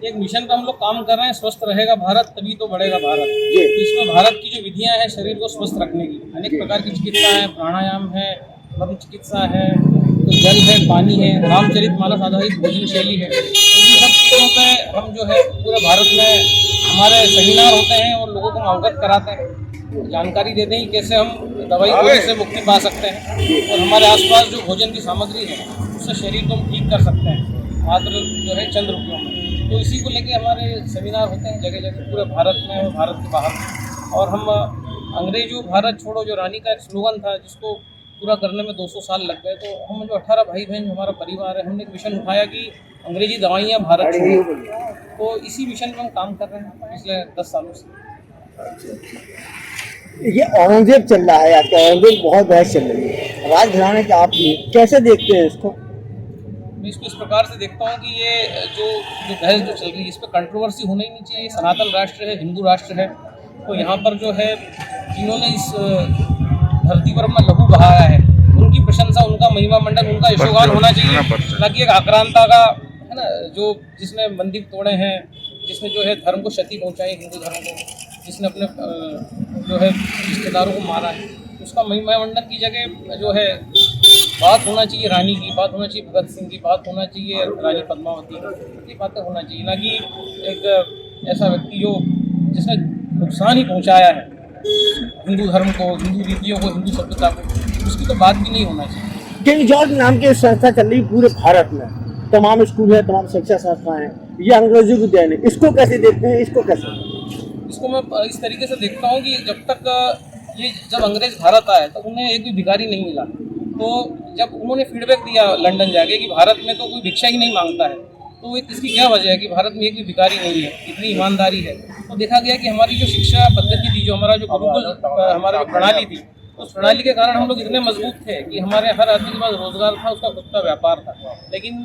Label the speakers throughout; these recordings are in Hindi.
Speaker 1: एक मिशन पर हम लोग काम कर रहे हैं, स्वस्थ रहेगा भारत तभी तो बढ़ेगा भारत। इसमें भारत की जो विधियां हैं शरीर को स्वस्थ रखने की, अनेक प्रकार की चिकित्सा है, प्राणायाम है, मर्म चिकित्सा है, तो जल है, पानी है, रामचरितमानस आधारित भोजन शैली है। तो इन सब चीज़ों पे हम जो है पूरे भारत में हमारे सेमिनार होते हैं और लोगों को अवगत कराते हैं, जानकारी देते हैं कि कैसे हम दवाई गोली से मुक्ति पा सकते हैं और हमारे आसपास जो भोजन की सामग्री है उससे शरीर को हम ठीक कर सकते हैं मात्र जो है चंद रुपयों में। तो इसी को लेके हमारे सेमिनार होते हैं जगह जगह पूरे भारत में और भारत के बाहर। और हम अंग्रेजों भारत छोड़ो जो रानी का एक स्लोगन था जिसको पूरा करने में 200 साल लग गए, तो हम जो 18 भाई बहन जो हमारा परिवार है हमने एक मिशन उठाया कि अंग्रेजी दवाइयाँ भारत छोड़ो। तो इसी मिशन पर हम काम कर रहे हैं पिछले 10 सालों से।
Speaker 2: ये औरंगजेब चल रहा है आजकल, औरंगजेब बहुत बहस चल रही है राजघराने के, आप कैसे देखते हैं इसको?
Speaker 1: मैं इसको इस प्रकार से देखता हूँ कि ये जो बहस जो चल रही है इस पर कंट्रोवर्सी होना ही नहीं चाहिए। सनातन राष्ट्र है, हिंदू राष्ट्र है, तो यहाँ पर जो है जिन्होंने इस धरती पर अपना लहू बहाया है उनकी प्रशंसा, उनका महिमा मंडन, उनका यशोगान होना चाहिए, ना कि एक आक्रांता का, है ना, जो जिसने मंदिर तोड़े हैं, जिसने जो है धर्म को क्षति पहुँचाई, हिंदू धर्म को, जिसने अपने जो है रिश्तेदारों को मारा है, उसका महिमा मंडन की जगह जो है बात होना चाहिए रानी की, बात होना चाहिए भगत सिंह की, बात होना चाहिए रानी पद्मावती की, ये बातें होना चाहिए, ना कि एक ऐसा व्यक्ति जो जिसने नुकसान ही पहुंचाया है हिंदू धर्म को, हिंदू रीतियों को, हिंदू सभ्यता को, उसकी तो बात भी नहीं होना चाहिए।
Speaker 2: किंग जॉर्ज नाम की संस्था चल रही पूरे भारत में, तमाम स्कूल है, तमाम शिक्षा संस्थाएं हैं, ये अंग्रेजों की देन है, इसको कैसे देखते हैं?
Speaker 1: इसको मैं इस तरीके से देखता हूँ कि जब अंग्रेज भारत आए तो उन्हें एक भी भिखारी नहीं मिला। तो जब उन्होंने फीडबैक दिया लंदन जाके कि भारत में तो कोई भिक्षा ही नहीं मांगता है, तो इसकी क्या वजह है कि भारत में एक भी भिखारी नहीं है, इतनी ईमानदारी है। तो देखा गया कि हमारी जो शिक्षा पद्धति थी, जो हमारा जो गुरुकुल हमारा जो प्रणाली थी, उस प्रणाली के कारण हम लोग इतने मजबूत थे कि हमारे हर आदमी के पास रोजगार था, उसका खुद का व्यापार था। लेकिन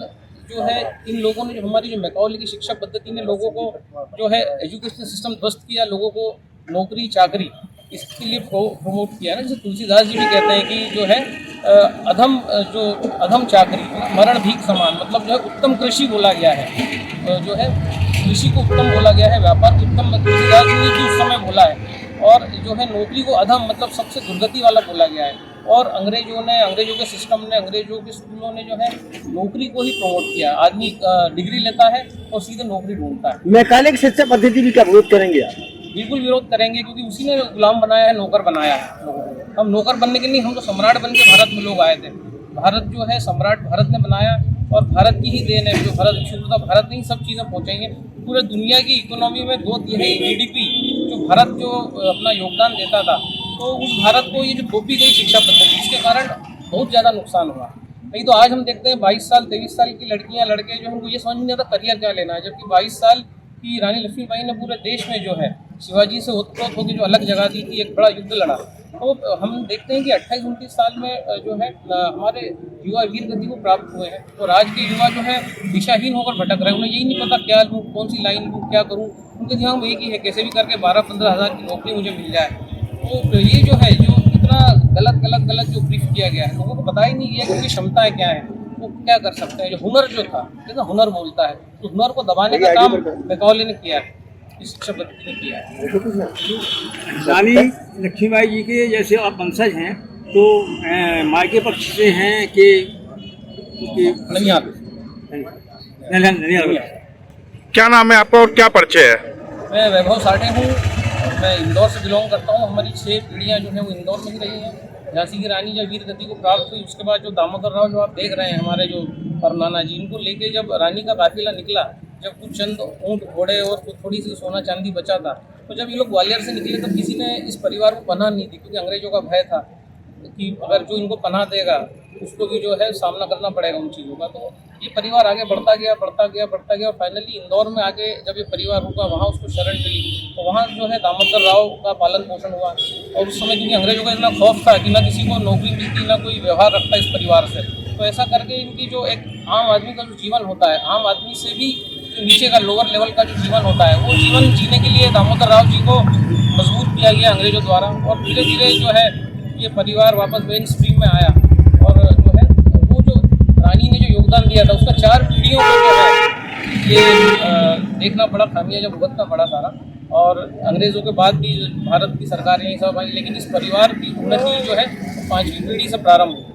Speaker 1: जो है इन लोगों ने, जो हमारी जो मैकाउले की शिक्षा पद्धति ने लोगों को जो है एजुकेशन सिस्टम ध्वस्त किया, लोगों को नौकरी चाकरी इसके लिए प्रमोट किया ना, जैसे तुलसीदास जी भी कहते हैं कि जो है अधम चाकरी मरण भीख समान, मतलब जो है उत्तम कृषि बोला गया है, जो है कृषि को उत्तम बोला गया है, व्यापार को उत्तम तुलसीदास जी ने भी उस समय बोला है, और जो है नौकरी को अधम मतलब सबसे दुर्गति वाला बोला गया है। और अंग्रेजों के सिस्टम ने, अंग्रेजों के स्कूलों ने जो है नौकरी को ही प्रमोट किया। आदमी डिग्री लेता है और सीधे नौकरी ढूंढता है।
Speaker 2: मैकाले की शिक्षा पद्धति भी क्या विरोध करेंगे आप?
Speaker 1: बिल्कुल विरोध करेंगे, क्योंकि उसी ने गुलाम बनाया है, नौकर बनाया है लोगों को। हम नौकर बनने के लिए, हम तो सम्राट बन के भारत में लोग आए थे। भारत जो है सम्राट भारत ने बनाया और भारत की ही देन है, जो भारत शुरू था भारत ने ही सब चीज़ें पहुँचाई हैं। पूरे दुनिया की इकोनॉमी में 2/3 GDP जो भारत जो अपना योगदान देता था, तो उस भारत को ये जो थोपी गई शिक्षा पद्धति, इसके कारण बहुत ज़्यादा नुकसान हुआ। नहीं तो आज हम देखते हैं 22 साल 23 साल की लड़कियां लड़के जो हमको ये समझ नहीं आता करियर क्या लेना है, जबकि 22 साल की रानी लक्ष्मीबाई ने पूरे देश में जो है शिवाजी से ओतप्रोत होकर जो अलग जगह दी थी, एक बड़ा युद्ध लड़ा। तो हम देखते हैं कि 28-29 साल में जो है हमारे युवा वीर गति को प्राप्त हुए हैं, और आज के युवा जो है दिशाहीन होकर भटक रहे हैं। उन्हें यही नहीं पता क्या लूँ, कौन सी लाइन लूँ, क्या करूँ। उनके दिमाग में एक ही है कैसे भी करके 12-15 हज़ार की नौकरी मुझे मिल जाए। तो ये जो है जो इतना गलत जो ब्रीफ किया गया है, लोगों को पता ही नहीं गया कि उनकी क्षमताएँ क्या है, वो क्या कर सकते हैं। जो हुनर जो था, जैसा हुनर बोलता है, तो हुनर को दबाने का काम मैकाले ने किया है, इस शिक्षा पद्धति ने किया है।
Speaker 3: रानी लक्ष्मीबाई जी के जैसे आप वंशज हैं, तो मायके पक्ष से हैं कि
Speaker 1: ननिहाल।
Speaker 4: क्या नाम है आपका और क्या परिचय है?
Speaker 1: मैं वैभव साठे हूँ, मैं इंदौर से बिलोंग करता हूँ। हमारी 6 पीढ़ियाँ जो हैं वो इंदौर में ही रही हैं। झांसी की रानी जब वीर गति को प्राप्त हुई, उसके बाद जो दामोदर राव जो आप देख रहे हैं हमारे जो परनाना जी, इनको लेके जब रानी का काफिला निकला, जब कुछ चंद ऊँट घोड़े और थोड़ी सी सोना चांदी बचा था, तो जब ये लोग ग्वालियर से निकले तब किसी ने इस परिवार को पनाह नहीं दी, क्योंकि अंग्रेजों का भय था कि अगर जो इनको पनाह देगा उसको भी जो है सामना करना पड़ेगा उन चीज़ों का। तो ये परिवार आगे बढ़ता गया और फाइनली इंदौर में आके जब ये परिवार रुका, वहाँ उसको शरण मिली, तो वहाँ जो है दामोदर राव का पालन पोषण हुआ। और उस समय क्योंकि अंग्रेजों का इतना खौफ था कि ना किसी को नौकरी मिलती, ना कोई व्यवहार रखता इस परिवार से, तो ऐसा करके इनकी जो एक आम आदमी का जो जीवन होता है, आम आदमी से भी जो नीचे का लोअर लेवल का जो जीवन होता है, वो जीवन जीने के लिए दामोदर राव जी को मजबूत किया गया अंग्रेजों द्वारा। और धीरे धीरे जो है ये परिवार वापस मेन स्ट्रीम में आया, और जो है वो जो रानी ने जो योगदान दिया था उसका 4 पीढ़ियों को जो है ये देखना पड़ा, खामियाजा भुगतना पड़ा सारा। और अंग्रेज़ों के बाद भी भारत की सरकारें ये सब आई, लेकिन इस परिवार की उन्नति जो है 5वीं पीढ़ी से प्रारंभ हुई।